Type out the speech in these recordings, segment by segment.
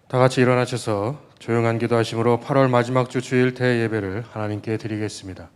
다 같이 일어나셔서 조용한 기도하심으로 8월 마지막 주 주일 대예배를 하나님께 드리겠습니다.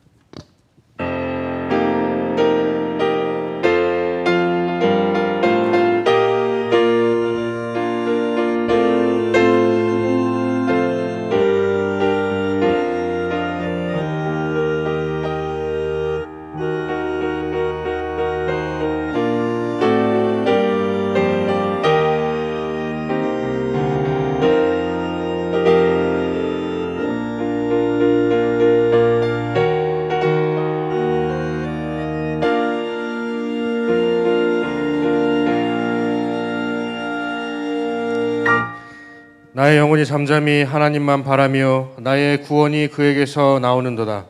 나의 영혼이 잠잠히 하나님만 바라며 나의 구원이 그에게서 나오는도다.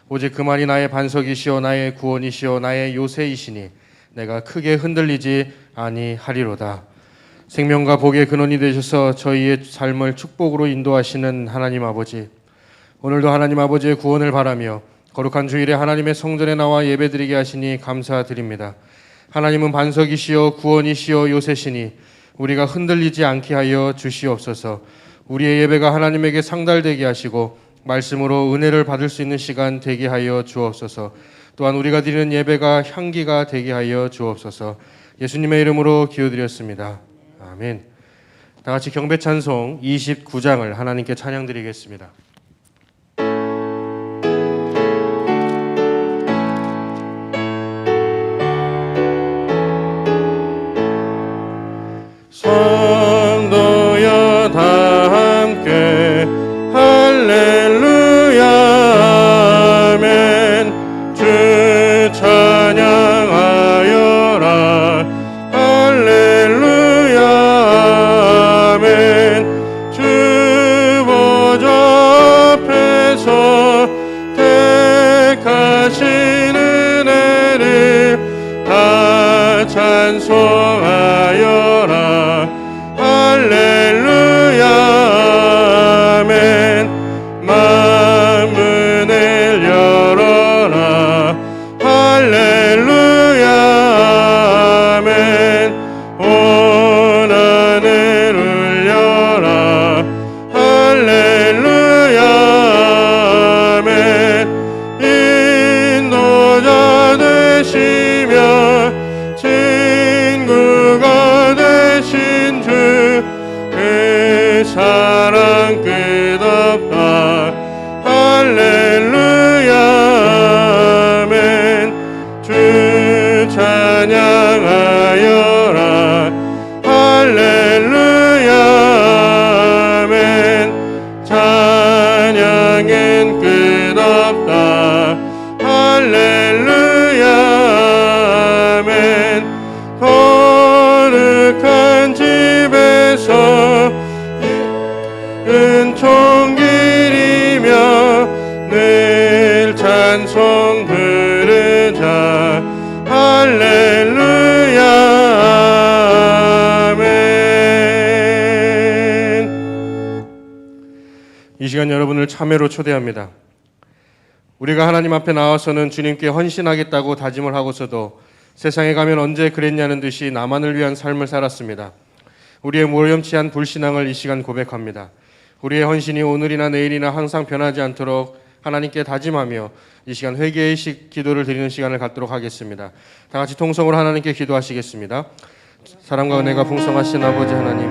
오직 그만이 나의 반석이시오 나의 구원이시오 나의 요새이시니 내가 크게 흔들리지 아니하리로다. 생명과 복의 근원이 되셔서 저희의 삶을 축복으로 인도하시는 하나님 아버지, 오늘도 하나님 아버지의 구원을 바라며 거룩한 주일에 하나님의 성전에 나와 예배드리게 하시니 감사드립니다. 하나님은 반석이시오 구원이시오 요새시니 우리가 흔들리지 않게 하여 주시옵소서. 우리의 예배가 하나님에게 상달되게 하시고 말씀으로 은혜를 받을 수 있는 시간 되게 하여 주옵소서. 또한 우리가 드리는 예배가 향기가 되게 하여 주옵소서. 예수님의 이름으로 기도드렸습니다. 아멘. 다 같이 경배 찬송 29장을 하나님께 찬양드리겠습니다. 성도여 다 함께 할렐루야 아멘. 주 찬양하여라 할렐루야 아멘. 주 보좌 앞에서 택하신 은혜를 다 찬송하여라 할렐루야 아멘. 만문을 열어라 할렐루야 아멘. 온 하늘 울려라 할렐루야 아멘. 인도자 되시며 친구가 되신 주 그 사랑 끝없다 할렐루야 아멘. 주 찬양하여라 할렐루야 아멘. 찬양엔 끝없다 할렐루야 아멘. 거룩한 집에서 은총길이며 늘 찬송 부르자 할렐루야 아멘. 이 시간 여러분을 참회로 초대합니다. 우리가 하나님 앞에 나와서는 주님께 헌신하겠다고 다짐을 하고서도 세상에 가면 언제 그랬냐는 듯이 나만을 위한 삶을 살았습니다. 우리의 무렴치한 불신앙을 이 시간 고백합니다. 우리의 헌신이 오늘이나 내일이나 항상 변하지 않도록 하나님께 다짐하며 이 시간 회개의 기도를 드리는 시간을 갖도록 하겠습니다. 다 같이 통성으로 하나님께 기도하시겠습니다. 사랑과 은혜가 풍성하신 아버지 하나님,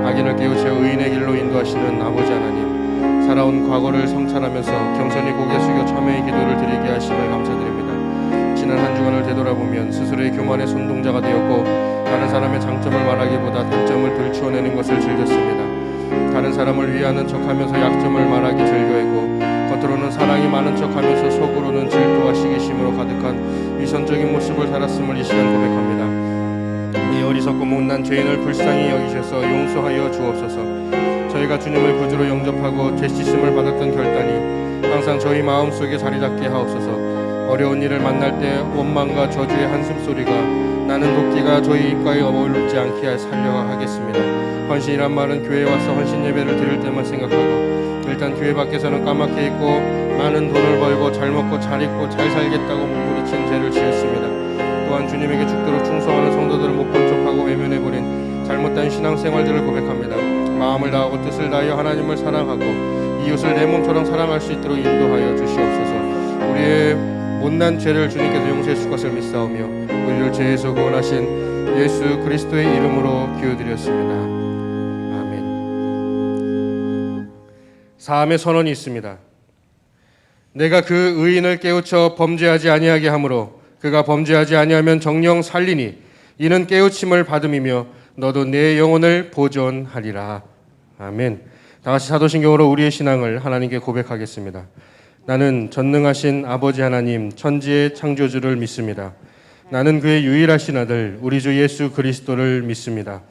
악인을 깨우쳐 의인의 길로 인도하시는 아버지 하나님, 살아온 과거를 성찰하면서 겸손히 고개 숙여 참회의 기도를 드리게 하심을 감사드립니다. 지난 한 주간을 되돌아보면 스스로의 교만의 손동자가 되었고 다른 사람의 장점을 말하기보다 단점을 들추어내는 것을 즐겼습니다. 다른 사람을 위하는 척하면서 약점을 말하기 즐겨했고 겉으로는 사랑이 많은 척하면서 속으로는 질투와 시기심으로 가득한 위선적인 모습을 살았음을 이 시간 고백합니다. 이 어리석고 못난 죄인을 불쌍히 여기셔서 용서하여 주옵소서. 저희가 주님을 구주로 영접하고 죄 씻음을 받았던 결단이 항상 저희 마음속에 자리잡게 하옵소서. 어려운 일을 만날 때 원망과 저주의 한숨소리가 나는 도끼가 저희 입가에 어울리지 않게 살려야 하겠습니다. 헌신이란 말은 교회에 와서 헌신 예배를 드릴 때만 생각하고 일단 교회 밖에서는 까맣게 있고 많은 돈을 벌고 잘 먹고 잘 입고 잘 살겠다고 몸부리친 죄를 지었습니다. 또한 주님에게 죽도록 충성하는 성도들을 못 본 척하고 외면해버린 잘못된 신앙생활들을 고백합니다. 마음을 다하고 뜻을 다하여 하나님을 사랑하고 이웃을 내 몸처럼 사랑할 수 있도록 인도하여 주시옵소서. 우리의 못난 죄를 주님께서 용서해 주실 것을 믿사오며 우리를 죄에서 구원하신 예수 그리스도의 이름으로 기도드렸습니다. 아멘. 사함의 선언이 있습니다. 내가 그 의인을 깨우쳐 범죄하지 아니하게 하므로 그가 범죄하지 아니하면 정령 살리니 이는 깨우침을 받음이며 너도 내 영혼을 보존하리라. 아멘. 다 같이 사도신경으로 우리의 신앙을 하나님께 고백하겠습니다. 나는 전능하신 아버지 하나님 천지의 창조주를 믿습니다. 나는 그의 유일하신 아들 우리 주 예수 그리스도를 믿습니다.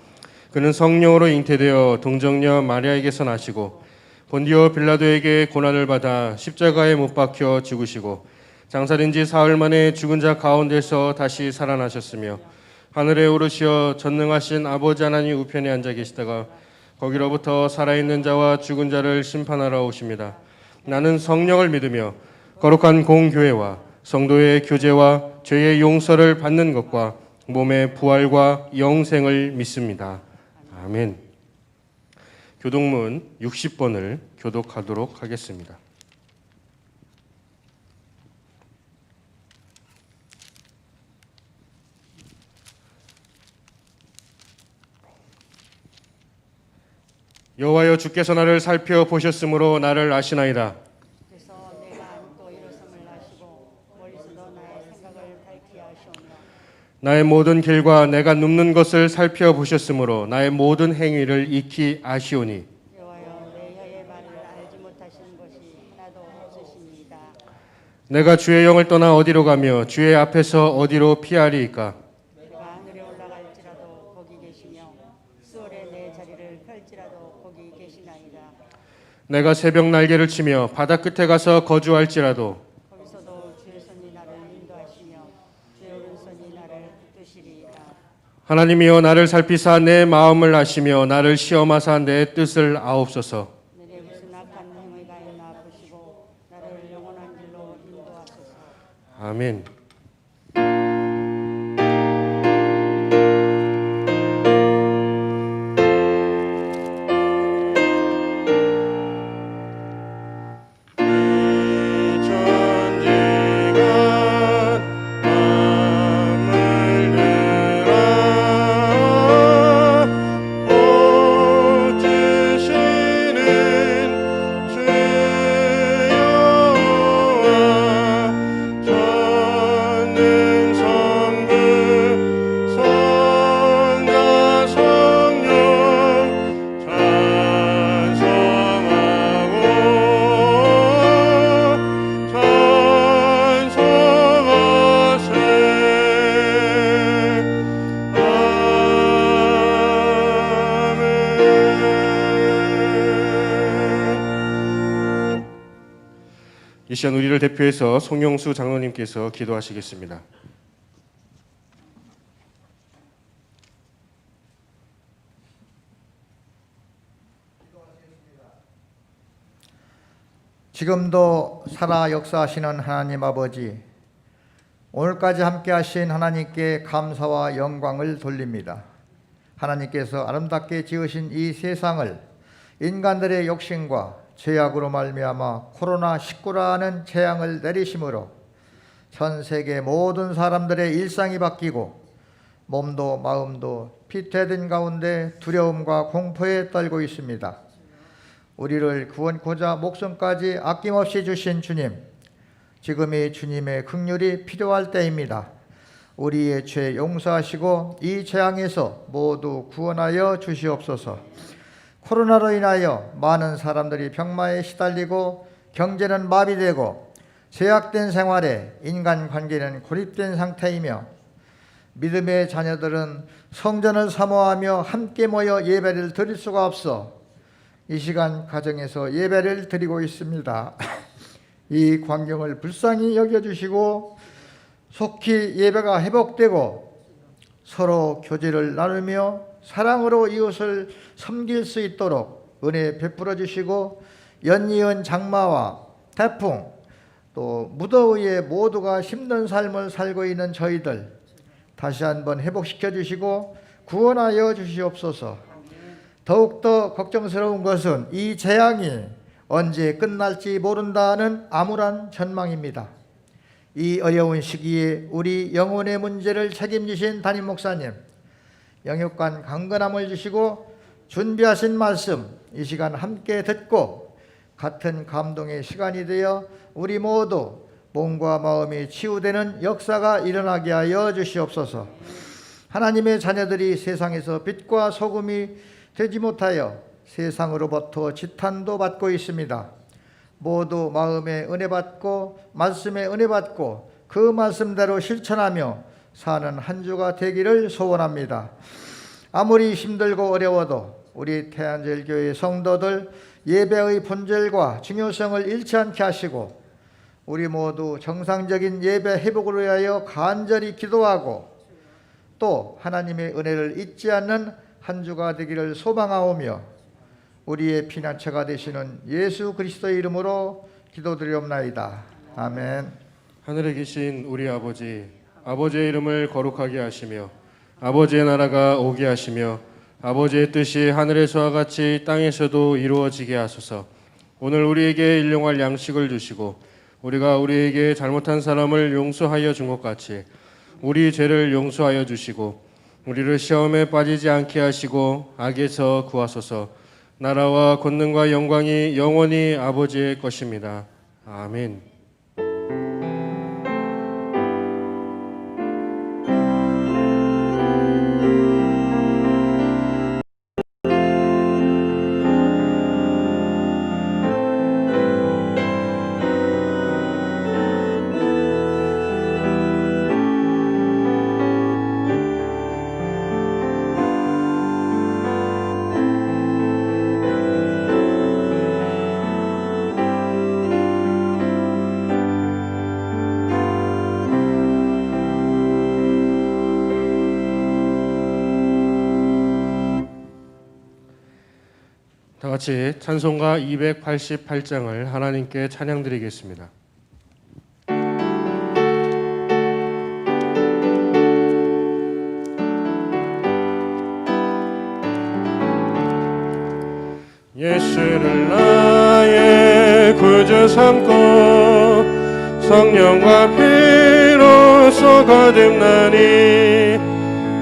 그는 성령으로 잉태되어 동정녀 마리아에게서 나시고 본디오 빌라도에게 고난을 받아 십자가에 못 박혀 죽으시고 장사된 지 사흘 만에 죽은 자 가운데서 다시 살아나셨으며 하늘에 오르시어 전능하신 아버지 하나님 우편에 앉아 계시다가 거기로부터 살아있는 자와 죽은 자를 심판하러 오십니다. 나는 성령을 믿으며 거룩한 공교회와 성도의 교제와 죄의 용서를 받는 것과 몸의 부활과 영생을 믿습니다. 아멘. 교독문 60번을 교독하도록 하겠습니다. 여호와여 주께서 나를 살펴보셨으므로 나를 아시나이다. 그래서 내가 안고 일어섬을 아시고 멀리서도 나의 생각을 밝히 아시오며 나의 모든 길과 내가 눕는 것을 살펴보셨으므로 나의 모든 행위를 익히 아시오니 여호와여 내 혀의 말을 알지 못하시는 것이 하나도 없으십니다. 내가 주의 영을 떠나 어디로 가며 주의 앞에서 어디로 피하리이까. 내가 하늘에 올라갈지라도 거기 계시며 수월에 내 자리를 펼지라도 거기 계시나이다. 내가 새벽 날개를 치며 바다 끝에 가서 거주할지라도 거기서도 주의 손이 나를 인도하시며 주의 오른손이 나를 붙드시리이다. 하나님이여 나를 살피사 내 마음을 아시며 나를 시험하사 내 뜻을 아옵소서. 내게 무슨 악한 행위가 있나 보시고 나를 영원한 길로 인도하소서. 아멘. 이 시간 우리를 대표해서 송영수 장로님께서 기도하시겠습니다. 지금도 살아 역사하시는 하나님 아버지, 오늘까지 함께 하신 하나님께 감사와 영광을 돌립니다. 하나님께서 아름답게 지으신 이 세상을 인간들의 욕심과 죄악으로 말미암아 코로나19라는 재앙을 내리심으로 전 세계 모든 사람들의 일상이 바뀌고 몸도 마음도 피폐된 가운데 두려움과 공포에 떨고 있습니다. 우리를 구원코자 목숨까지 아낌없이 주신 주님, 지금이 주님의 긍휼이 필요할 때입니다. 우리의 죄 용서하시고 이 재앙에서 모두 구원하여 주시옵소서. 코로나로 인하여 많은 사람들이 병마에 시달리고 경제는 마비되고 제약된 생활에 인간관계는 고립된 상태이며 믿음의 자녀들은 성전을 사모하며 함께 모여 예배를 드릴 수가 없어 이 시간 가정에서 예배를 드리고 있습니다. 이 광경을 불쌍히 여겨주시고 속히 예배가 회복되고 서로 교제를 나누며 사랑으로 이웃을 섬길 수 있도록 은혜 베풀어 주시고 연이은 장마와 태풍 또 무더위에 모두가 힘든 삶을 살고 있는 저희들 다시 한번 회복시켜 주시고 구원하여 주시옵소서. 더욱더 걱정스러운 것은 이 재앙이 언제 끝날지 모른다는 암울한 전망입니다. 이 어려운 시기에 우리 영혼의 문제를 책임지신 담임 목사님, 영육간 강건함을 주시고 준비하신 말씀 이 시간 함께 듣고 같은 감동의 시간이 되어 우리 모두 몸과 마음이 치유되는 역사가 일어나게 하여 주시옵소서. 하나님의 자녀들이 세상에서 빛과 소금이 되지 못하여 세상으로부터 지탄도 받고 있습니다. 모두 마음의 은혜 받고 말씀의 은혜 받고 그 말씀대로 실천하며 사는 한 주가 되기를 소원합니다. 아무리 힘들고 어려워도 우리 태안제일교회 성도들 예배의 본질과 중요성을 잃지 않게 하시고 우리 모두 정상적인 예배 회복을 위하여 간절히 기도하고 또 하나님의 은혜를 잊지 않는 한 주가 되기를 소망하오며 우리의 피난처가 되시는 예수 그리스도의 이름으로 기도드리옵나이다. 아멘. 하늘에 계신 우리 아버지, 아버지의 이름을 거룩하게 하시며 아버지의 나라가 오게 하시며 아버지의 뜻이 하늘에서와 같이 땅에서도 이루어지게 하소서. 오늘 우리에게 일용할 양식을 주시고 우리가 우리에게 잘못한 사람을 용서하여 준 것 같이 우리 죄를 용서하여 주시고 우리를 시험에 빠지지 않게 하시고 악에서 구하소서. 나라와 권능과 영광이 영원히 아버지의 것입니다. 아멘. 다 같이 찬송가 288장을 하나님께 찬양드리겠습니다. 예수를 나의 구주 삼고 성령과 피로써 거듭나니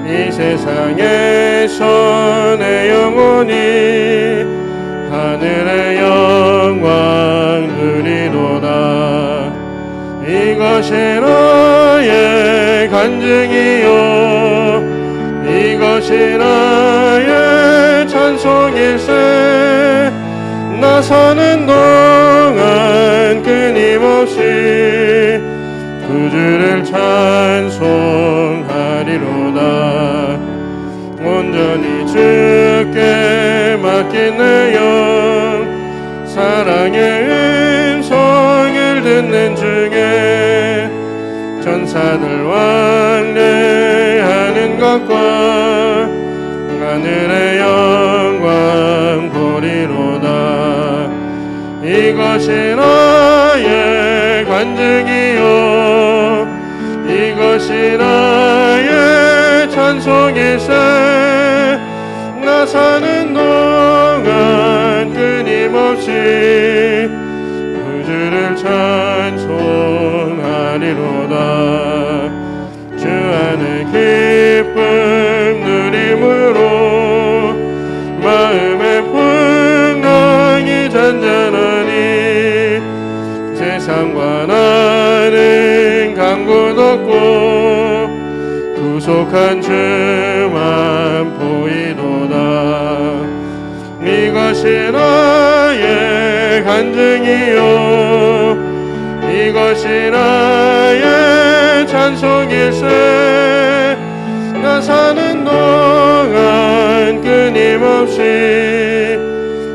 이 세상에서 내 영혼이 하늘의 영광 누리도다. 이것이 나의 간증이요 이것이 나의 찬송일세. 나 사는 동안 끊임없이 구주를 찬송하리로다. 온전히 주께 맡긴 내 영 사랑의 음성을 듣는 중에 천사들 왕래하는 것과 하늘의 영광 보리로다. 이것이 나의 간증이요 이것이 나의 찬송일세. 나 사는 동안 끊임없이 구주를 찬송하리로다. 주 안에 기쁨 누림으로 마음의 풍랑이 잔잔하니 세상과 나는 강구 없고 구속한 주만 보이도다. 이것이 나의 간증이요 이것이 나의 찬송일세. 나 사는 동안 끊임없이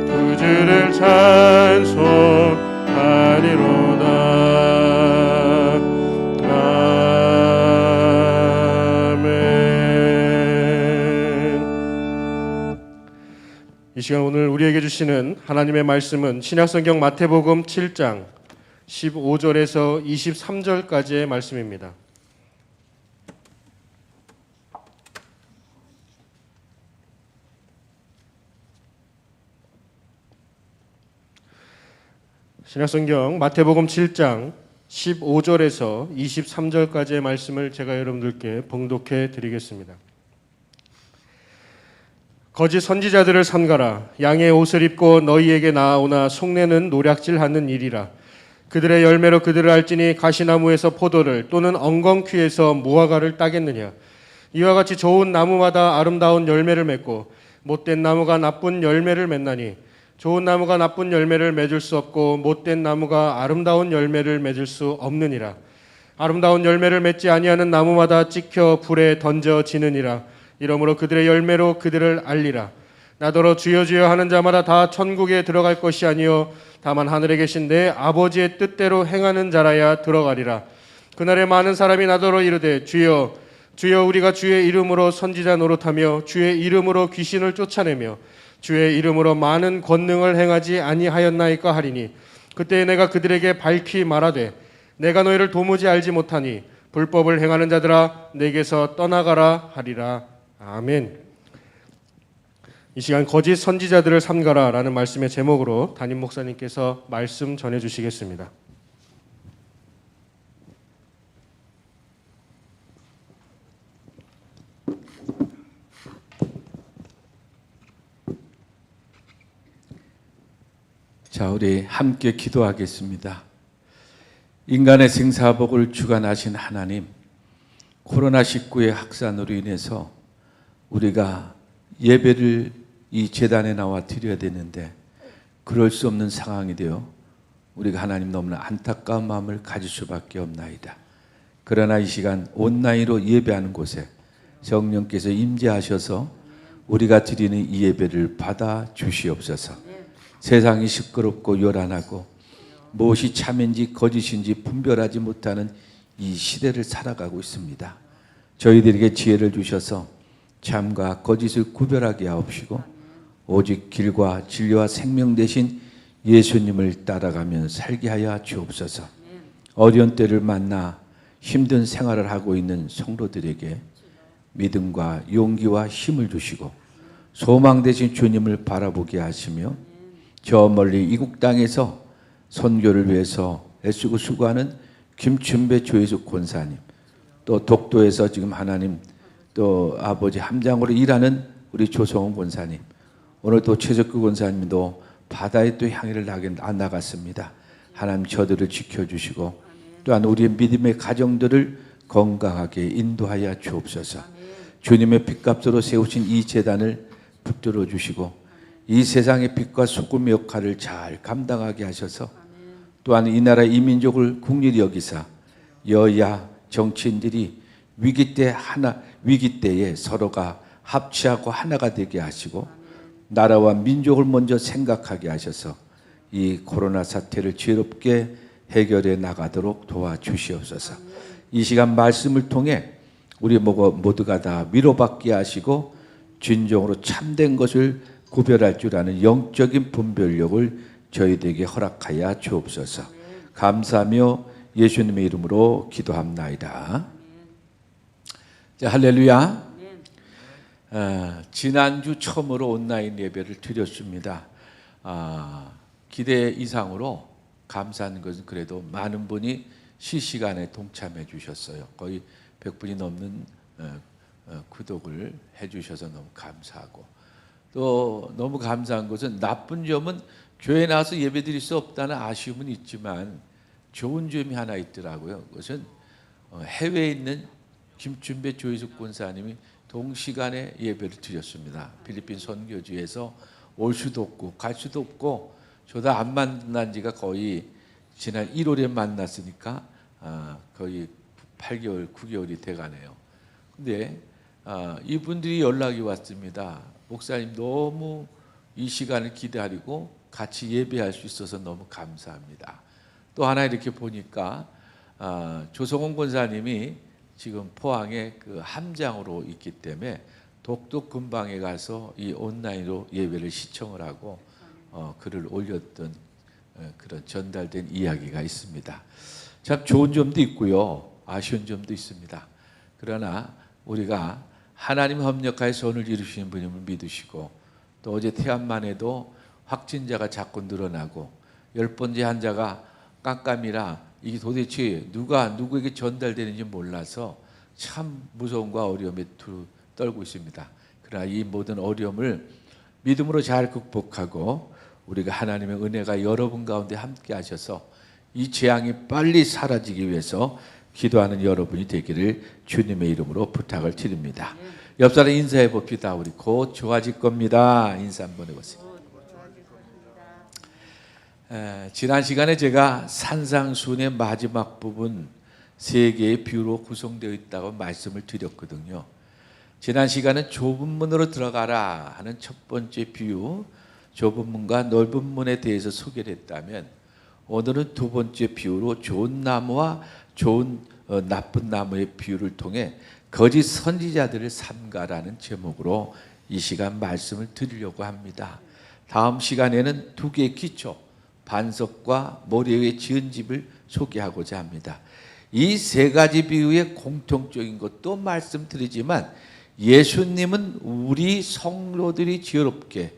구주를 찬송하리로다. 이 시간 오늘 우리에게 주시는 하나님의 말씀은 신약성경 마태복음 7장 15절에서 23절까지의 말씀입니다. 신약성경 마태복음 7장 15절에서 23절까지의 말씀을 제가 여러분들께 봉독해 드리겠습니다. 거짓 선지자들을 삼가라. 양의 옷을 입고 너희에게 나아오나 속내는 노략질하는 일이라. 그들의 열매로 그들을 알지니 가시나무에서 포도를 또는 엉겅퀴에서 무화과를 따겠느냐. 이와 같이 좋은 나무마다 아름다운 열매를 맺고 못된 나무가 나쁜 열매를 맺나니 좋은 나무가 나쁜 열매를 맺을 수 없고 못된 나무가 아름다운 열매를 맺을 수 없느니라. 아름다운 열매를 맺지 아니하는 나무마다 찍혀 불에 던져지느니라. 이러므로 그들의 열매로 그들을 알리라. 나더러 주여 주여 하는 자마다 다 천국에 들어갈 것이 아니요 다만 하늘에 계신 내 아버지의 뜻대로 행하는 자라야 들어가리라. 그날에 많은 사람이 나더러 이르되 주여 주여 우리가 주의 이름으로 선지자 노릇하며 주의 이름으로 귀신을 쫓아내며 주의 이름으로 많은 권능을 행하지 아니하였나이까 하리니 그때 내가 그들에게 밝히 말하되 내가 너희를 도무지 알지 못하니 불법을 행하는 자들아 내게서 떠나가라 하리라. 아멘. 이 시간 거짓 선지자들을 삼가라 라는 말씀의 제목으로 담임 목사님께서 말씀 전해 주시겠습니다. 자, 우리 함께 기도하겠습니다. 인간의 생사복을 주관하신 하나님, 코로나19의 확산으로 인해서 우리가 예배를 이 제단에 나와 드려야 되는데 그럴 수 없는 상황이 되어 우리가 하나님 너무나 안타까운 마음을 가질 수밖에 없나이다. 그러나 이 시간 온라인으로 예배하는 곳에 성령께서 임재하셔서 우리가 드리는 이 예배를 받아 주시옵소서. 세상이 시끄럽고 요란하고 무엇이 참인지 거짓인지 분별하지 못하는 이 시대를 살아가고 있습니다. 저희들에게 지혜를 주셔서 참과 거짓을 구별하게 하옵시고 오직 길과 진리와 생명 되신 예수님을 따라가며 살게 하여 주옵소서. 어려운 때를 만나 힘든 생활을 하고 있는 성도들에게 믿음과 용기와 힘을 주시고 소망 되신 주님을 바라보게 하시며 저 멀리 이국 땅에서 선교를 위해서 애쓰고 수고하는 김춘배 조혜숙 권사님, 또 독도에서 지금 하나님 또 아버지 함장으로 일하는 우리 조성원 권사님, 오늘 또 최석규 권사님도 바다에 또 향해를 나갔습니다. 하나님 저들을 지켜주시고 또한 우리의 믿음의 가정들을 건강하게 인도하여 주옵소서. 주님의 핏값으로 세우신 이 제단을 붙들어 주시고 이 세상의 빛과 소금의 역할을 잘 감당하게 하셔서 또한 이 나라 이 민족을 국리히 여기사 여야 정치인들이 위기 때에 서로가 합치하고 하나가 되게 하시고 나라와 민족을 먼저 생각하게 하셔서 이 코로나 사태를 지혜롭게 해결해 나가도록 도와주시옵소서. 이 시간 말씀을 통해 우리 모두가 다 위로받게 하시고 진정으로 참된 것을 구별할 줄 아는 영적인 분별력을 저희들에게 허락하여 주옵소서. 감사하며 예수님의 이름으로 기도합나이다. 자, 할렐루야. 지난주 처음으로 온라인 예배를 드렸습니다. 기대 이상으로 감사한 것은 그래도 많은 분이 실시간에 동참해 주셨어요. 거의 100분이 넘는 구독을 해 주셔서 너무 감사하고, 또 너무 감사한 것은 나쁜 점은 교회 나와서 예배 드릴 수 없다는 아쉬움은 있지만 좋은 점이 하나 있더라고요. 그것은 해외에 있는 김춘배 조혜숙 권사님이 동시간에 예배를 드렸습니다. 필리핀 선교지에서 올 수도 없고 갈 수도 없고 저도 안 만난 지가 거의 지난 1월에 만났으니까 거의 8개월, 9개월이 돼가네요. 근데 이분들이 연락이 왔습니다. 목사님 너무 이 시간을 기다리고 같이 예배할 수 있어서 너무 감사합니다. 또 하나 이렇게 보니까 조성원 권사님이 지금 포항에 그 함장으로 있기 때문에 독도 근방에 가서 이 온라인으로 예배를 시청을 하고 글을 올렸던 그런 전달된 이야기가 있습니다. 참 좋은 점도 있고요, 아쉬운 점도 있습니다. 그러나 우리가 하나님 협력하여 선을 이루시는 분임을 믿으시고, 또 어제 태안만 해도 확진자가 자꾸 늘어나고 10번째 환자가 깜깜이라 이게 도대체 누가 누구에게 전달되는지 몰라서 참 무서움과 어려움에 떨고 있습니다. 그러나 이 모든 어려움을 믿음으로 잘 극복하고 우리가 하나님의 은혜가 여러분 가운데 함께 하셔서 이 재앙이 빨리 사라지기 위해서 기도하는 여러분이 되기를 주님의 이름으로 부탁을 드립니다. 옆 사람 인사해 봅시다. 우리 곧 좋아질 겁니다. 인사 한번 해보세요. 지난 시간에 제가 산상수훈의 마지막 부분 3개의 비유로 구성되어 있다고 말씀을 드렸거든요. 지난 시간은 좁은 문으로 들어가라 하는 첫 번째 비유, 좁은 문과 넓은 문에 대해서 소개를 했다면 오늘은 두 번째 비유로 좋은 나무와 나쁜 나무의 비유를 통해 거짓 선지자들을 삼가라는 제목으로 이 시간 말씀을 드리려고 합니다. 다음 시간에는 2개의 기초, 반석과 모래 위에 지은 집을 소개하고자 합니다. 이 3가지 비유의 공통적인 것도 말씀드리지만 예수님은 우리 성도들이 지혜롭게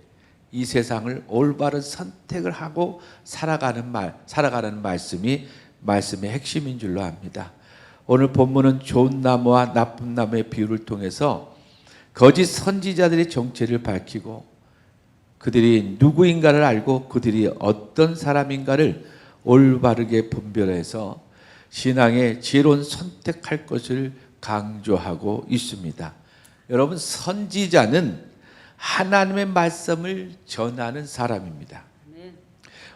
이 세상을 올바른 선택을 하고 살아가는 말씀이 말씀의 핵심인 줄로 압니다. 오늘 본문은 좋은 나무와 나쁜 나무의 비유를 통해서 거짓 선지자들의 정체를 밝히고 그들이 누구인가를 알고 그들이 어떤 사람인가를 올바르게 분별해서 신앙의 지혜로운 선택할 것을 강조하고 있습니다. 여러분, 선지자는 하나님의 말씀을 전하는 사람입니다.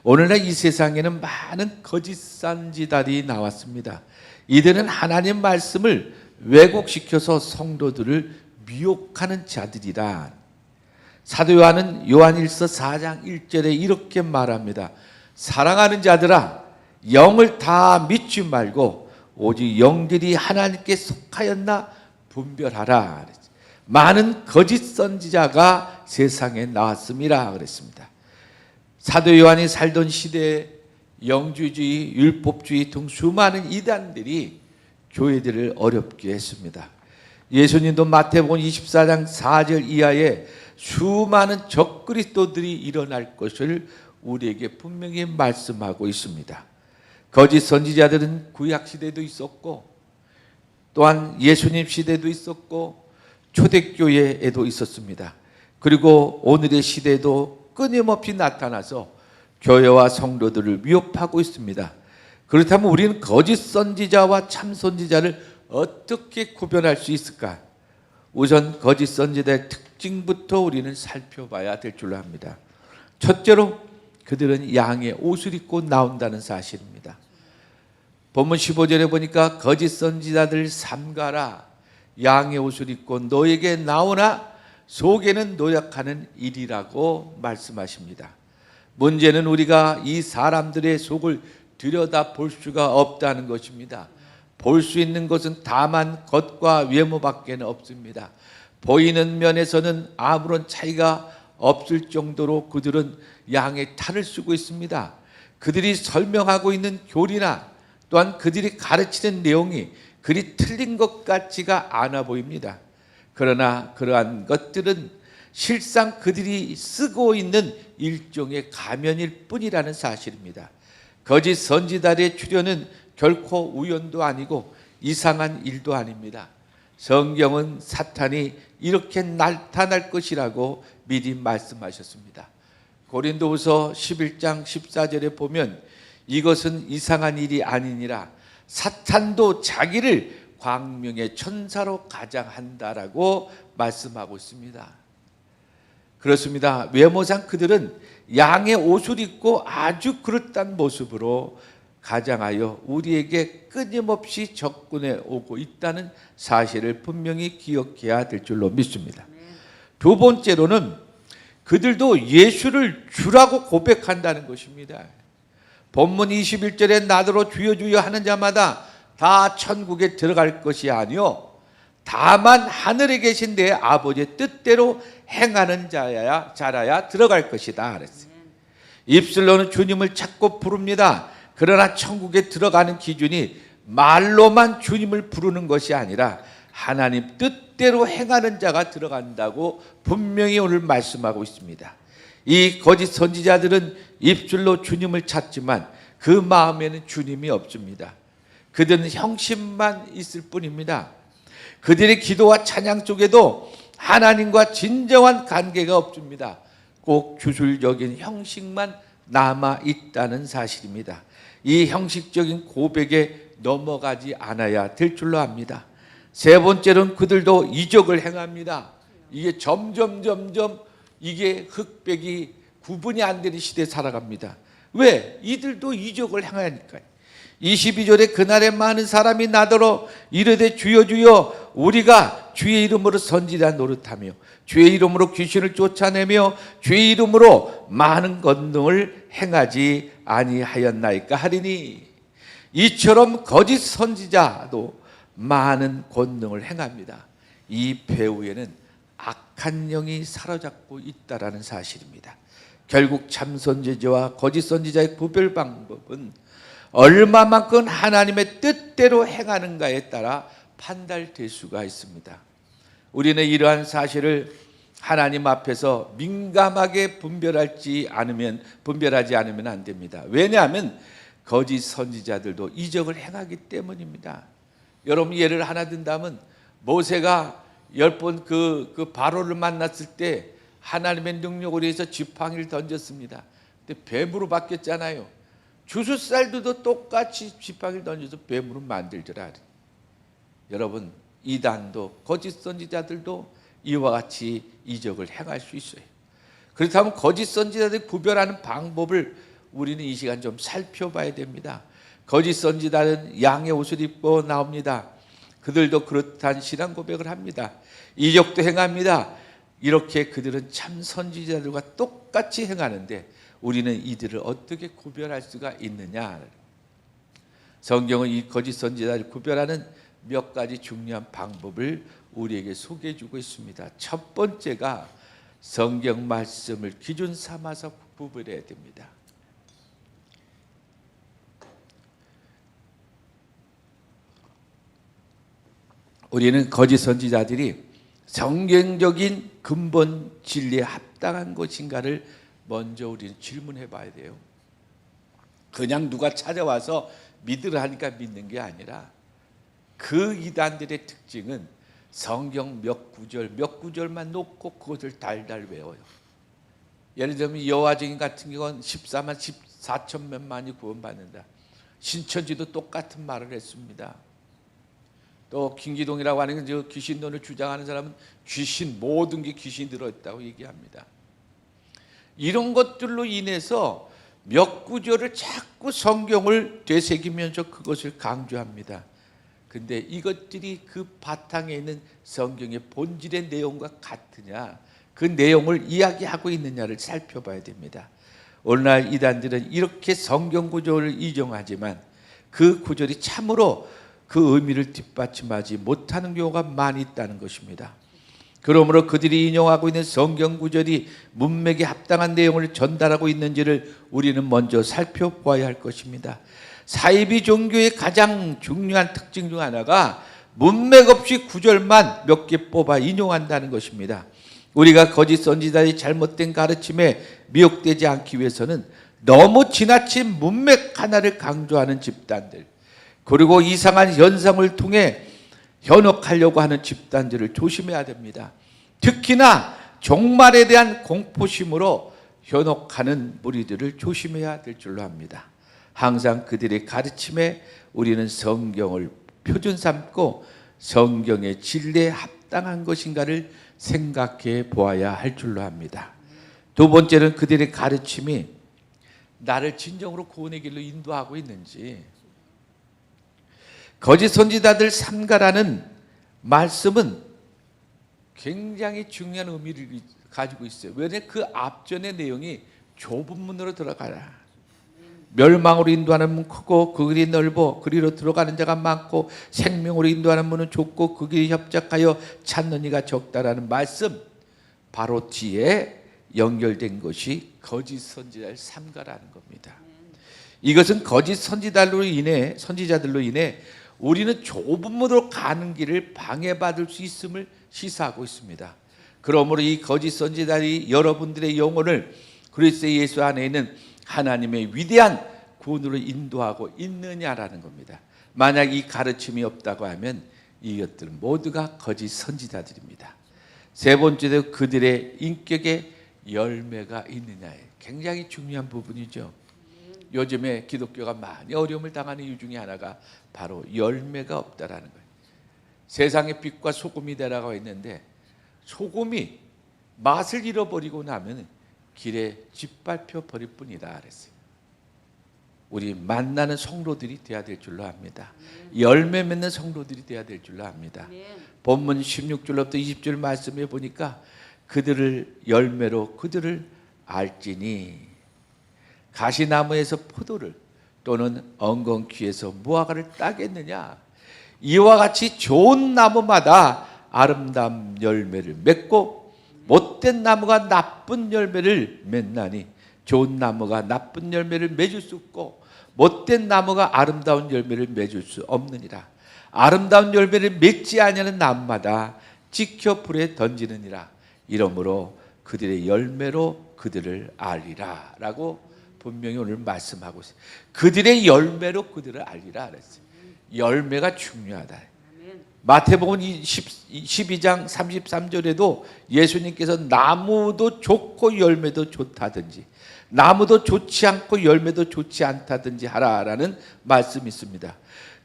오늘날 이 세상에는 많은 거짓 선지자들이 나왔습니다. 이들은 하나님 말씀을 왜곡시켜서 성도들을 미혹하는 자들이라. 사도 요한은 요한일서 4장 1절에 이렇게 말합니다. 사랑하는 자들아, 영을 다 믿지 말고 오직 영들이 하나님께 속하였나 분별하라. 많은 거짓 선지자가 세상에 나왔습니다. 그랬습니다. 사도 요한이 살던 시대에 영주주의, 율법주의 등 수많은 이단들이 교회들을 어렵게 했습니다. 예수님도 마태복음 24장 4절 이하에 수많은 적그리스도들이 일어날 것을 우리에게 분명히 말씀하고 있습니다. 거짓 선지자들은 구약 시대도 있었고 또한 예수님 시대도 있었고 초대교회에도 있었습니다. 그리고 오늘의 시대도 끊임없이 나타나서 교회와 성도들을 위협하고 있습니다. 그렇다면 우리는 거짓 선지자와 참 선지자를 어떻게 구별할 수 있을까? 우선 거짓 선지자의 특징부터 우리는 살펴봐야 될 줄로 압니다. 첫째로 그들은 양의 옷을 입고 나온다는 사실입니다. 본문 15절에 보니까 거짓 선지자들 삼가라, 양의 옷을 입고 너에게 나오나 속에는 노력하는 일이라고 말씀하십니다. 문제는 우리가 이 사람들의 속을 들여다 볼 수가 없다는 것입니다. 볼 수 있는 것은 다만 겉과 외모밖에 없습니다. 보이는 면에서는 아무런 차이가 없을 정도로 그들은 양의 탈을 쓰고 있습니다. 그들이 설명하고 있는 교리나 또한 그들이 가르치는 내용이 그리 틀린 것 같지가 않아 보입니다. 그러나 그러한 것들은 실상 그들이 쓰고 있는 일종의 가면일 뿐이라는 사실입니다. 거짓 선지자들의 출현은 결코 우연도 아니고 이상한 일도 아닙니다. 성경은 사탄이 이렇게 나타날 것이라고 미리 말씀하셨습니다. 고린도후서 11장 14절에 보면 이것은 이상한 일이 아니니라 사탄도 자기를 광명의 천사로 가장한다라고 말씀하고 있습니다. 그렇습니다. 외모상 그들은 양의 옷을 입고 아주 그릇된 모습으로 가장하여 우리에게 끊임없이 접근해 오고 있다는 사실을 분명히 기억해야 될 줄로 믿습니다. 두 번째로는 그들도 예수를 주라고 고백한다는 것입니다. 본문 21절에 나더러 주여 주여 하는 자마다 다 천국에 들어갈 것이 아니요 다만 하늘에 계신 내 아버지의 뜻대로 행하는 자라야 들어갈 것이다 그랬어요. 입술로는 주님을 찾고 부릅니다. 그러나 천국에 들어가는 기준이 말로만 주님을 부르는 것이 아니라 하나님 뜻대로 행하는 자가 들어간다고 분명히 오늘 말씀하고 있습니다. 이 거짓 선지자들은 입술로 주님을 찾지만 그 마음에는 주님이 없습니다. 그들은 형식만 있을 뿐입니다. 그들의 기도와 찬양 속에도 하나님과 진정한 관계가 없습니다. 꼭 주술적인 형식만 남아 있다는 사실입니다. 이 형식적인 고백에 넘어가지 않아야 될 줄로 압니다. 세 번째로는 그들도 이적을 행합니다. 이게 점점 이게 흑백이 구분이 안 되는 시대에 살아갑니다. 왜? 이들도 이적을 행하니까요. 22절에 그날에 많은 사람이 나더러 이르되 주여 주여 우리가 주의 이름으로 선지자 노릇하며 주의 이름으로 귀신을 쫓아내며 주의 이름으로 많은 권능을 행하지 아니하였나이까 하리니, 이처럼 거짓 선지자도 많은 권능을 행합니다. 이 배후에는 악한 영이 사로잡고 있다라는 사실입니다. 결국 참 선지자와 거짓 선지자의 구별 방법은 얼마만큼 하나님의 뜻대로 행하는가에 따라 판단될 수가 있습니다. 우리는 이러한 사실을 하나님 앞에서 민감하게 분별하지 않으면 안 됩니다. 왜냐하면 거짓 선지자들도 이적을 행하기 때문입니다. 여러분 예를 하나 든다면 모세가 10번 그 바로를 만났을 때 하나님의 능력으로 해서 지팡이를 던졌습니다. 근데 뱀으로 바뀌었잖아요. 주술살들도 똑같이 지팡이를 던져서 뱀으로 만들더라. 여러분 이단도 거짓 선지자들도 이와 같이 이적을 행할 수 있어요. 그렇다면 거짓 선지자들 구별하는 방법을 우리는 이 시간 좀 살펴봐야 됩니다. 거짓 선지자는 양의 옷을 입고 나옵니다. 그들도 그렇다는 신앙 고백을 합니다. 이적도 행합니다. 이렇게 그들은 참 선지자들과 똑같이 행하는데 우리는 이들을 어떻게 구별할 수가 있느냐? 성경은 이 거짓 선지자를 구별하는 몇 가지 중요한 방법을 우리에게 소개해 주고 있습니다. 첫 번째가 성경 말씀을 기준 삼아서 구별해야 됩니다. 우리는 거짓 선지자들이 성경적인 근본 진리에 합당한 것인가를 먼저 우리는 질문해 봐야 돼요. 그냥 누가 찾아와서 믿으라 하니까 믿는 게 아니라 그 이단들의 특징은 성경 몇 구절만 놓고 그것을 달달 외워요. 예를 들면 여호와 증인 같은 경우는 14만 14천만이 구원받는다. 신천지도 똑같은 말을 했습니다. 또 김기동이라고 하는 저 귀신론을 주장하는 사람은 모든 게 귀신이 들어있다고 얘기합니다. 이런 것들로 인해서 몇 구절을 자꾸 성경을 되새기면서 그것을 강조합니다. 근데 이것들이 그 바탕에 있는 성경의 본질의 내용과 같으냐, 그 내용을 이야기하고 있느냐를 살펴봐야 됩니다. 오늘날 이단들은 이렇게 성경 구절을 이정하지만 그 구절이 참으로 그 의미를 뒷받침하지 못하는 경우가 많이 있다는 것입니다. 그러므로 그들이 인용하고 있는 성경 구절이 문맥에 합당한 내용을 전달하고 있는지를 우리는 먼저 살펴보아야 할 것입니다. 사이비 종교의 가장 중요한 특징 중 하나가 문맥 없이 구절만 몇 개 뽑아 인용한다는 것입니다. 우리가 거짓 선지자의 잘못된 가르침에 미혹되지 않기 위해서는 너무 지나친 문맥 하나를 강조하는 집단들, 그리고 이상한 현상을 통해 현혹하려고 하는 집단들을 조심해야 됩니다. 특히나 종말에 대한 공포심으로 현혹하는 무리들을 조심해야 될 줄로 압니다. 항상 그들의 가르침에 우리는 성경을 표준 삼고 성경의 진리에 합당한 것인가를 생각해 보아야 할 줄로 압니다. 두 번째는 그들의 가르침이 나를 진정으로 구원의 길로 인도하고 있는지. 거짓 선지자들 삼가라는 말씀은 굉장히 중요한 의미를 가지고 있어요. 왜냐하면 그 앞전의 내용이 좁은 문으로 들어가라. 멸망으로 인도하는 문 크고 그 길이 넓어 그리로 들어가는 자가 많고 생명으로 인도하는 문은 좁고 그 길이 협착하여 찾는 이가 적다라는 말씀, 바로 뒤에 연결된 것이 거짓 선지자를 삼가라는 겁니다. 이것은 거짓 선지자들로 인해 우리는 좁은 문으로 가는 길을 방해받을 수 있음을 시사하고 있습니다. 그러므로 이 거짓 선지자들이 여러분들의 영혼을 그리스도 예수 안에 있는 하나님의 위대한 구원으로 인도하고 있느냐라는 겁니다. 만약 이 가르침이 없다고 하면 이것들은 모두가 거짓 선지자들입니다. 세 번째도 그들의 인격에 열매가 있느냐에 굉장히 중요한 부분이죠. 요즘에 기독교가 많이 어려움을 당하는 이유 중에 하나가 바로 열매가 없다라는 거예요. 세상의 빛과 소금이 되라고 했는데 소금이 맛을 잃어버리고 나면 길에 짓밟혀 버릴 뿐이다 그랬어요. 우리 만나는 성도들이 돼야 될 줄로 압니다. 열매 맺는 성도들이 돼야 될 줄로 압니다. 본문 16절부터 20절 말씀해 보니까 그들을 열매로 그들을 알지니 가시나무에서 포도를 또는 엉겅퀴에서 무화과를 따겠느냐. 이와 같이 좋은 나무마다 아름다운 열매를 맺고 못된 나무가 나쁜 열매를 맺나니 좋은 나무가 나쁜 열매를 맺을 수 없고 못된 나무가 아름다운 열매를 맺을 수 없느니라. 아름다운 열매를 맺지 아니하는 나무마다 지켜 불에 던지느니라. 이러므로 그들의 열매로 그들을 알리라 라고 분명히 오늘 말씀하고 있어요. 그들의 열매로 그들을 알리라 그랬어요. 열매가 중요하다. 마태복음 12장 33절에도 예수님께서 나무도 좋고 열매도 좋다든지 나무도 좋지 않고 열매도 좋지 않다든지 하라라는 말씀이 있습니다.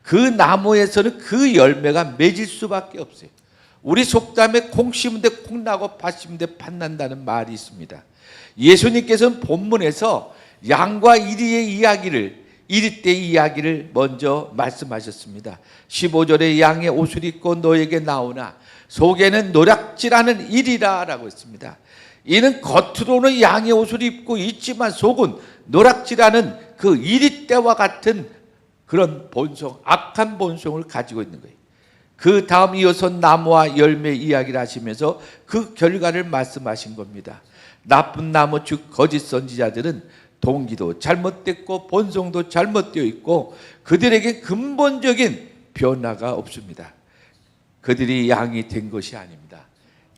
그 나무에서는 그 열매가 맺을 수밖에 없어요. 우리 속담에 콩 심은 데 콩 나고 팥 심은 데 팥 난다는 말이 있습니다. 예수님께서는 본문에서 양과 이리의 이야기를 이리 때 이야기를 먼저 말씀하셨습니다. 15절에 양의 옷을 입고 너에게 나오나 속에는 노략질하는 이리라 라고 했습니다. 이는 겉으로는 양의 옷을 입고 있지만 속은 노략질하는 그 이리 때와 같은 그런 본성, 악한 본성을 가지고 있는 거예요. 그 다음 이어서 나무와 열매 이야기를 하시면서 그 결과를 말씀하신 겁니다. 나쁜 나무 즉 거짓 선지자들은 동기도 잘못됐고 본성도 잘못되어 있고 그들에게 근본적인 변화가 없습니다. 그들이 양이 된 것이 아닙니다.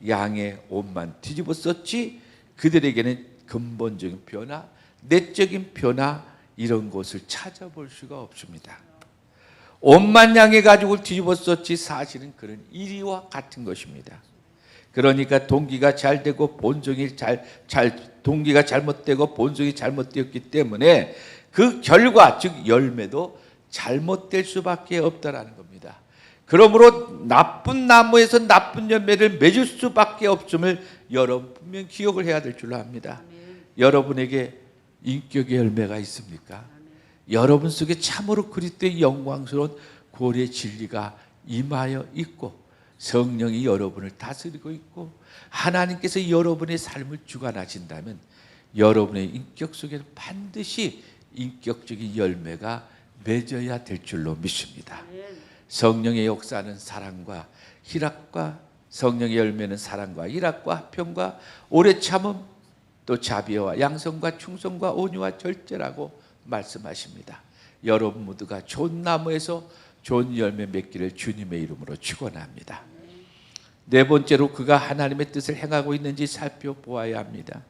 양의 옷만 뒤집어 썼지 그들에게는 근본적인 변화, 내적인 변화 이런 것을 찾아볼 수가 없습니다. 옷만 양의 가죽을 뒤집어 썼지 사실은 그런 이리와 같은 것입니다. 그러니까 동기가 잘 되고 본성이 동기가 잘못되고 본성이 잘못되었기 때문에 그 결과 즉 열매도 잘못될 수밖에 없다라는 겁니다. 그러므로 나쁜 나무에서 나쁜 열매를 맺을 수밖에 없음을 여러분 분명 기억을 해야 될 줄로 압니다. 여러분에게 인격의 열매가 있습니까? 여러분 속에 참으로 그리스도의 영광스러운 구원의 진리가 임하여 있고 성령이 여러분을 다스리고 있고 하나님께서 여러분의 삶을 주관하신다면 여러분의 인격 속에는 반드시 인격적인 열매가 맺어야 될 줄로 믿습니다. 성령의 역사는 사랑과 희락과 성령의 열매는 사랑과 희락과 화평과 오래 참음 또 자비와 양성과 충성과 온유와 절제라고 말씀하십니다. 여러분 모두가 좋은 나무에서 좋은 열매 맺기를 주님의 이름으로 축원합니다. 네 번째로 그가 하나님의 뜻을 행하고 있는지 살펴보아야 합니다.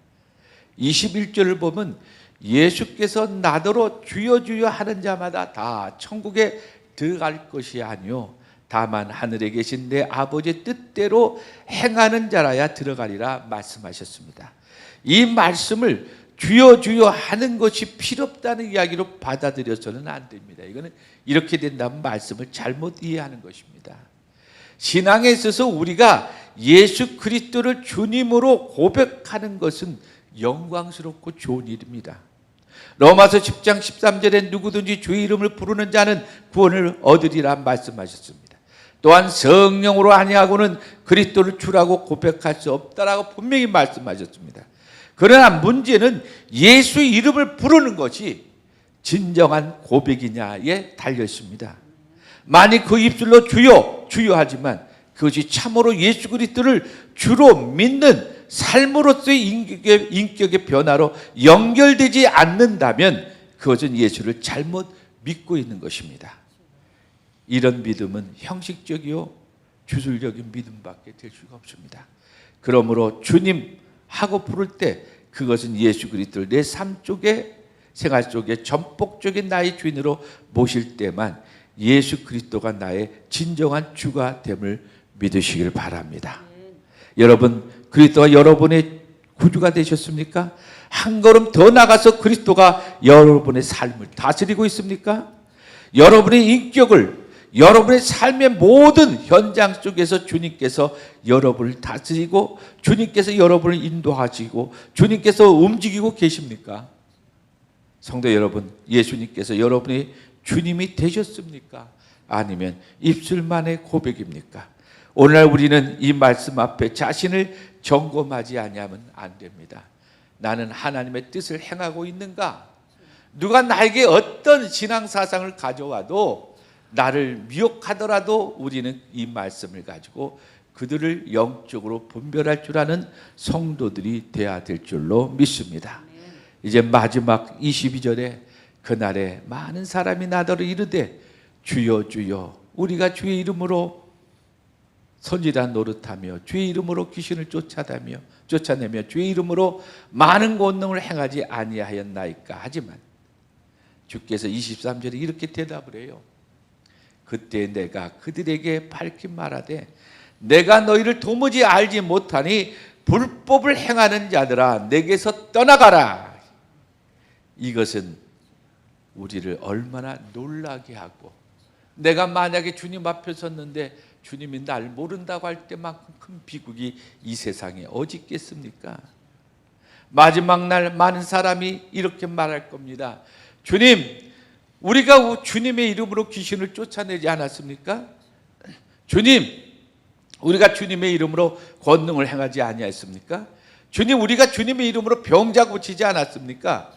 21절을 보면 예수께서 나더러 주여 주여 하는 자마다 다 천국에 들어갈 것이 아니요 다만 하늘에 계신 내 아버지의 뜻대로 행하는 자라야 들어가리라 말씀하셨습니다. 이 말씀을 주여 주여 하는 것이 필요 없다는 이야기로 받아들여서는 안 됩니다. 이거는 이렇게 된다면 말씀을 잘못 이해하는 것입니다. 신앙에 있어서 우리가 예수 그리스도를 주님으로 고백하는 것은 영광스럽고 좋은 일입니다. 로마서 10장 13절에 누구든지 주의 이름을 부르는 자는 구원을 얻으리라 말씀하셨습니다. 또한 성령으로 아니하고는 그리스도를 주라고 고백할 수 없다라고 분명히 말씀하셨습니다. 그러나 문제는 예수 이름을 부르는 것이 진정한 고백이냐에 달려 있습니다. 만일 그 입술로 주여 주여 하지만 그것이 참으로 예수 그리스도를 주로 믿는 삶으로서의 인격의 변화로 연결되지 않는다면 그것은 예수를 잘못 믿고 있는 것입니다. 이런 믿음은 형식적이요 주술적인 믿음밖에 될 수가 없습니다. 그러므로 주님 하고 부를 때 그것은 예수 그리스도를 내 삶 속에 생활 속에 전폭적인 나의 주인으로 모실 때만 예수 그리스도가 나의 진정한 주가 됨을 믿으시길 바랍니다. 여러분, 그리스도가 여러분의 구주가 되셨습니까? 한 걸음 더 나가서 그리스도가 여러분의 삶을 다스리고 있습니까? 여러분의 인격을, 여러분의 삶의 모든 현장 속에서 주님께서 여러분을 다스리고 주님께서 여러분을 인도하시고 주님께서 움직이고 계십니까? 성도 여러분, 예수님께서 여러분의 주님이 되셨습니까? 아니면 입술만의 고백입니까? 오늘날 우리는 이 말씀 앞에 자신을 점검하지 아니하면 안 됩니다. 나는 하나님의 뜻을 행하고 있는가? 누가 나에게 어떤 신앙 사상을 가져와도 나를 미혹하더라도 우리는 이 말씀을 가지고 그들을 영적으로 분별할 줄 아는 성도들이 되어야 될 줄로 믿습니다. 이제 마지막 22절에 그날에 많은 사람이 나더러 이르되 주여 주여 우리가 주의 이름으로 선지자 노릇하며 주의 이름으로 귀신을 쫓아내며 주의 이름으로 많은 권능을 행하지 아니하였나이까. 하지만 주께서 23절에 이렇게 대답을 해요. 그때 내가 그들에게 밝히 말하되 내가 너희를 도무지 알지 못하니 불법을 행하는 자들아 내게서 떠나가라. 이것은 우리를 얼마나 놀라게 하고, 내가 만약에 주님 앞에 섰는데 주님이 날 모른다고 할 때만큼 큰 비극이 이 세상에 어디 있겠습니까? 마지막 날 많은 사람이 이렇게 말할 겁니다. 주님, 우리가 주님의 이름으로 귀신을 쫓아내지 않았습니까? 주님, 우리가 주님의 이름으로 권능을 행하지 아니하였습니까? 주님, 우리가 주님의 이름으로 병자 고치지 않았습니까?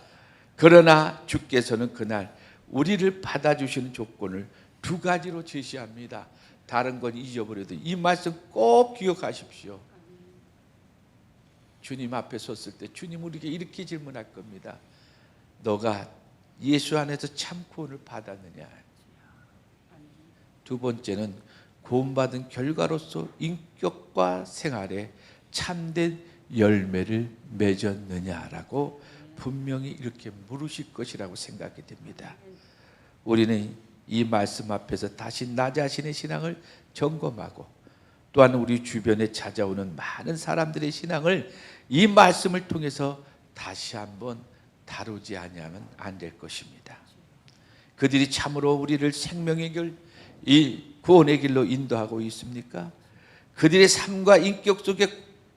그러나 주께서는 그날 우리를 받아주시는 조건을 두 가지로 제시합니다. 다른 건 잊어버려도 이 말씀 꼭 기억하십시오. 주님 앞에 섰을 때 주님 우리에게 이렇게 질문할 겁니다. 너가 예수 안에서 참 구원을 받았느냐? 두 번째는 구원받은 결과로서 인격과 생활에 참된 열매를 맺었느냐라고 분명히 이렇게 물으실 것이라고 생각이 됩니다. 우리는 이 말씀 앞에서 다시 나 자신의 신앙을 점검하고 또한 우리 주변에 찾아오는 많은 사람들의 신앙을 이 말씀을 통해서 다시 한번 다루지 아니하면 안 될 것입니다. 그들이 참으로 우리를 생명의 길, 이 구원의 길로 인도하고 있습니까? 그들의 삶과 인격 속에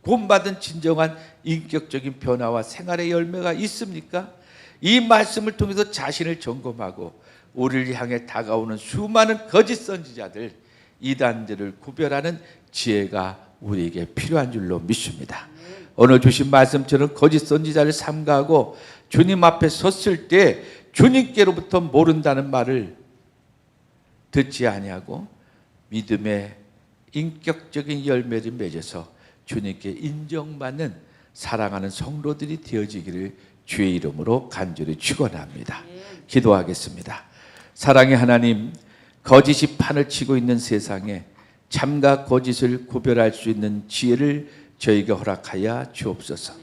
구원받은 진정한 인격적인 변화와 생활의 열매가 있습니까? 이 말씀을 통해서 자신을 점검하고 우리를 향해 다가오는 수많은 거짓 선지자들, 이단들을 구별하는 지혜가 우리에게 필요한 줄로 믿습니다. 오늘 주신 말씀처럼 거짓 선지자를 삼가하고 주님 앞에 섰을 때 주님께로부터 모른다는 말을 듣지 아니하고 믿음의 인격적인 열매를 맺어서 주님께 인정받는 사랑하는 성도들이 되어지기를 주의 이름으로 간절히 축원합니다. 기도하겠습니다. 사랑의 하나님, 거짓이 판을 치고 있는 세상에 참과 거짓을 구별할 수 있는 지혜를 저희에게 허락하여 주옵소서.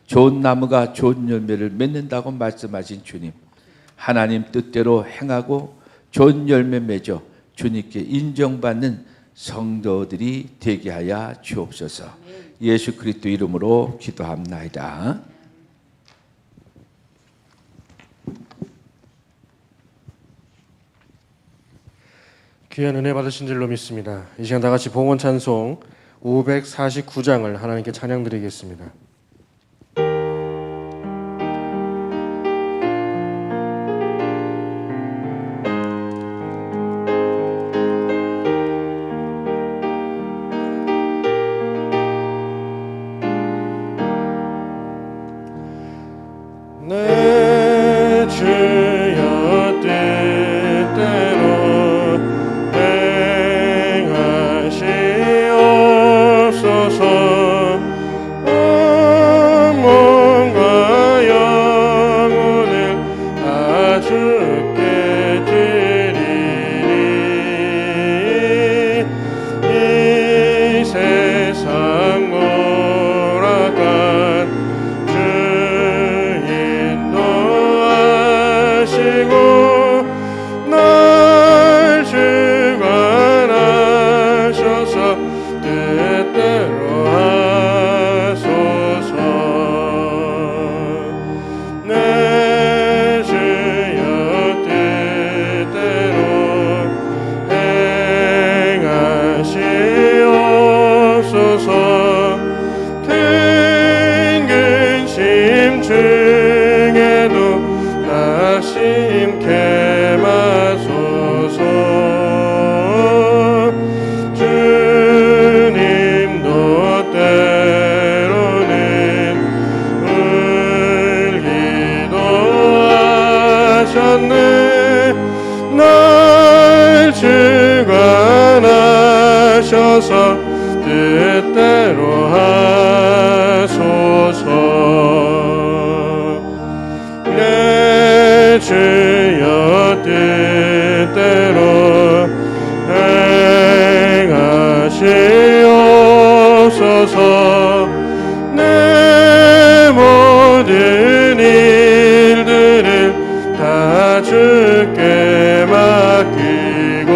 좋은 나무가 좋은 열매를 맺는다고 말씀하신 주님, 하나님 뜻대로 행하고 좋은 열매 맺어 주님께 인정받는 성도들이 되게 하여 주옵소서. 예수 그리스도 이름으로 기도합나이다. 귀한 은혜 받으신 줄로 믿습니다. 이 시간 다 같이 봉헌 찬송 549장을 하나님께 찬양드리겠습니다. 내 주여 뜻대로 행하시옵소서. 몸과 영혼을 다 주께 드리니 이 세상 몰아간 주 중에도 낙심케 마소서. 주님도 때로는 울기도 하셨네. 날 주관하셔서 뜻대로 하소서. 내 주여 뜻대로 행하시옵소서. 내 모든 일들을 다 주께 맡기고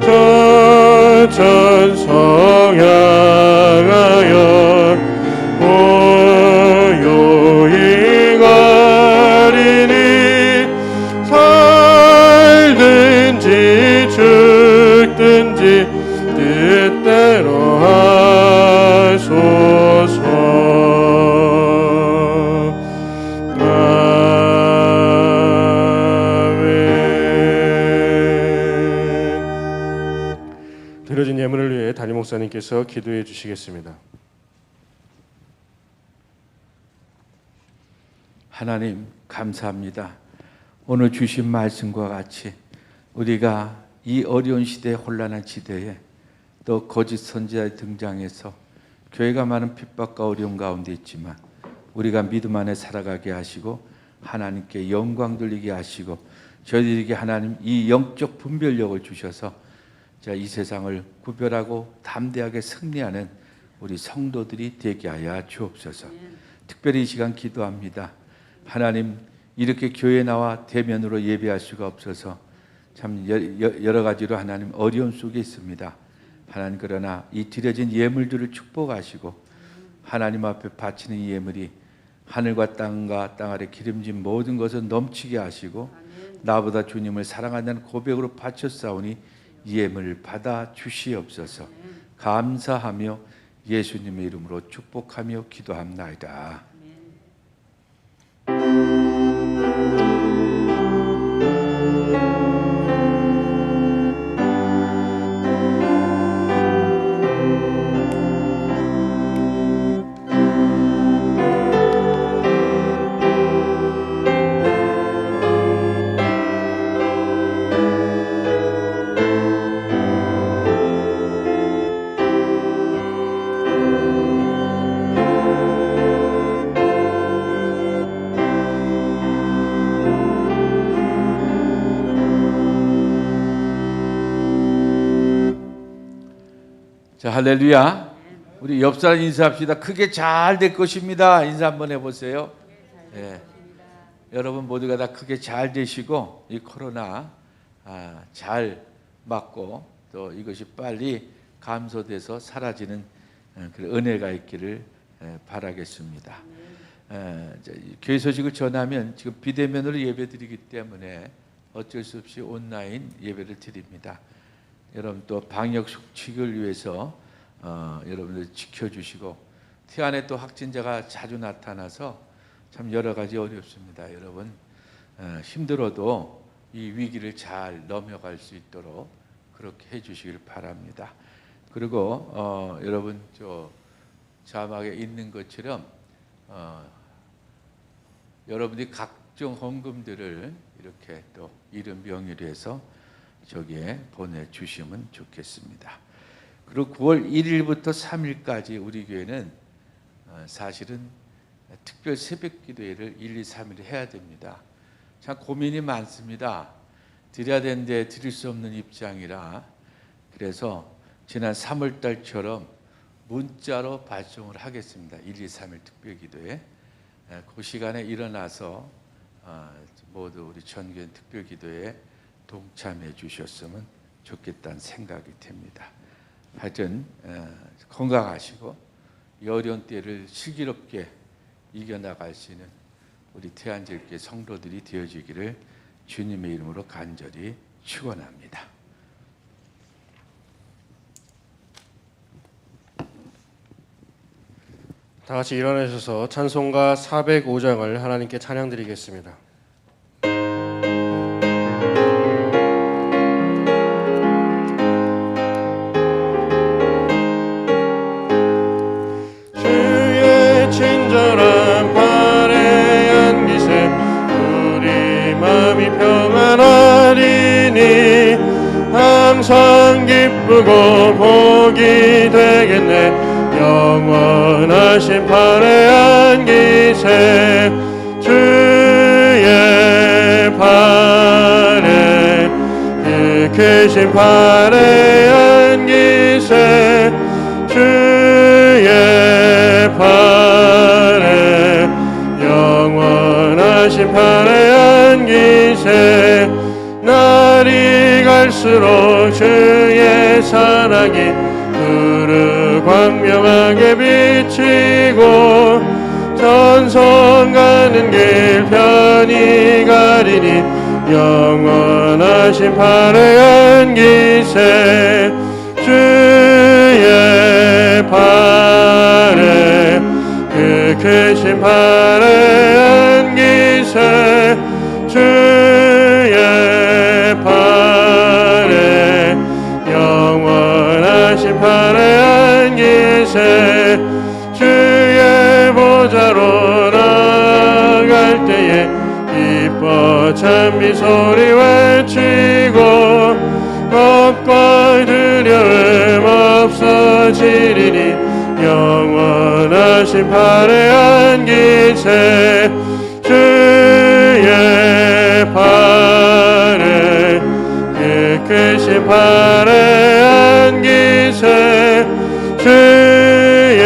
저 천성 향하여 고요히 가리니 살든지 죽든지 뜻대로 하소서. 아멘. 드려진 예물을 위해 담임 목사님께서 기도해 주시겠습니다. 하나님 감사합니다. 오늘 주신 말씀과 같이 우리가 이 어려운 시대에 혼란한 시대에 또 거짓 선지자의 등장해서 교회가 많은 핍박과 어려움 가운데 있지만 우리가 믿음 안에 살아가게 하시고 하나님께 영광 돌리게 하시고 저희들에게 하나님 이 영적 분별력을 주셔서 이 세상을 구별하고 담대하게 승리하는 우리 성도들이 되게 하여 주옵소서. 특별히 이 시간 기도합니다. 하나님 이렇게 교회에 나와 대면으로 예배할 수가 없어서 참 여러 가지로 하나님 어려움 속에 있습니다. 하나님 그러나 이 드려진 예물들을 축복하시고 하나님 앞에 바치는 이 예물이 하늘과 땅과 땅 아래 기름진 모든 것을 넘치게 하시고 나보다 주님을 사랑한다는 고백으로 바쳤사오니 이 예물을 받아 주시옵소서. 감사하며 예수님의 이름으로 축복하며 기도합나이다. 자, 할렐루야. 우리 옆 사람 인사합시다. 크게 잘 될 것입니다. 인사 한번 해보세요. 네. 여러분 모두가 다 크게 잘 되시고 이 코로나 잘 맞고 또 이것이 빨리 감소돼서 사라지는 그 은혜가 있기를 바라겠습니다. 교회 소식을 전하면 지금 비대면으로 예배드리기 때문에 어쩔 수 없이 온라인 예배를 드립니다. 여러분 또 방역 수칙을 위해서 여러분들 지켜주시고 태안에 또 확진자가 자주 나타나서 참 여러 가지 어렵습니다. 여러분 힘들어도 이 위기를 잘 넘어갈 수 있도록 그렇게 해주시길 바랍니다. 그리고 여러분 저 자막에 있는 것처럼 여러분들이 각종 헌금들을 이렇게 또 이름 명의로 해서 저기에 보내주시면 좋겠습니다. 그리고 9월 1일부터 3일까지 우리 교회는 사실은 특별 새벽 기도회를 1, 2, 3일 해야 됩니다. 참 고민이 많습니다. 드려야 되는데 드릴 수 없는 입장이라 그래서 지난 3월 달처럼 문자로 발송을 하겠습니다. 1, 2, 3일 특별 기도회. 그 시간에 일어나서 모두 우리 전교회 특별 기도회에 동참해 주셨으면 좋겠다는 생각이 듭니다. 하여튼 건강하시고 이 어려운 때를 슬기롭게 이겨나갈 수 있는 우리 태안제일교회 성도들이 되어지기를 주님의 이름으로 간절히 축원합니다. 다 같이 일어나셔서 찬송가 405장을 하나님께 찬양드리겠습니다. 주의 친절한 팔에 안기세 우리 마음이 평안하리니 항상 기쁘고 복이 되겠네. 영원하신 팔에 안기세 주의 팔에 그 크신 팔에 안기세 주의 팔에 영원하신 팔에 안기세 날이 갈수록 주의 사랑이 두루 광명하게 비치고 전성 가는 길 편히 가리니 영원하신 팔에 안기세 주의 팔에 그 크신 팔에 안기세 주의 팔에 영원하신 팔에 안기세 주의 보좌로 나갈 때에 기뻐 찬미 소리 외치고 겁과 두려움 없어지리니 영원하신 팔에 안기세 주의 팔에 그 크신 팔에 안기세 주의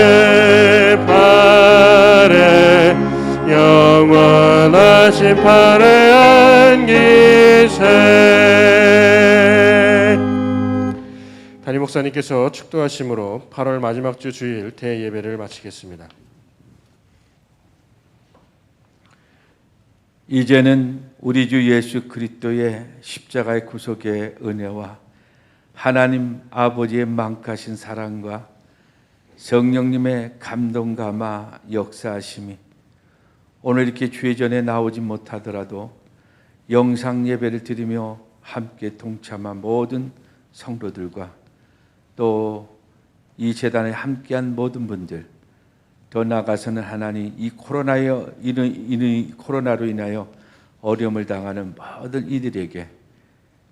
팔에 영원하신 팔에 안기세. 담임 목사님께서 축도하심으로 8월 마지막 주 주일 대예배를 마치겠습니다. 이제는 우리 주 예수 그리스도의 십자가의 구속의 은혜와 하나님 아버지의 만카신 사랑과 성령님의 감동 감화 역사하심이 오늘 이렇게 주의 전에 나오지 못하더라도 영상 예배를 드리며 함께 동참한 모든 성도들과 또 이 재단에 함께한 모든 분들, 더 나아가서는 하나님 이 코로나로 인하여 어려움을 당하는 모든 이들에게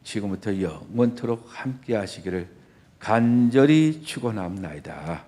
지금부터 영원토록 함께 하시기를 간절히 축원합니다.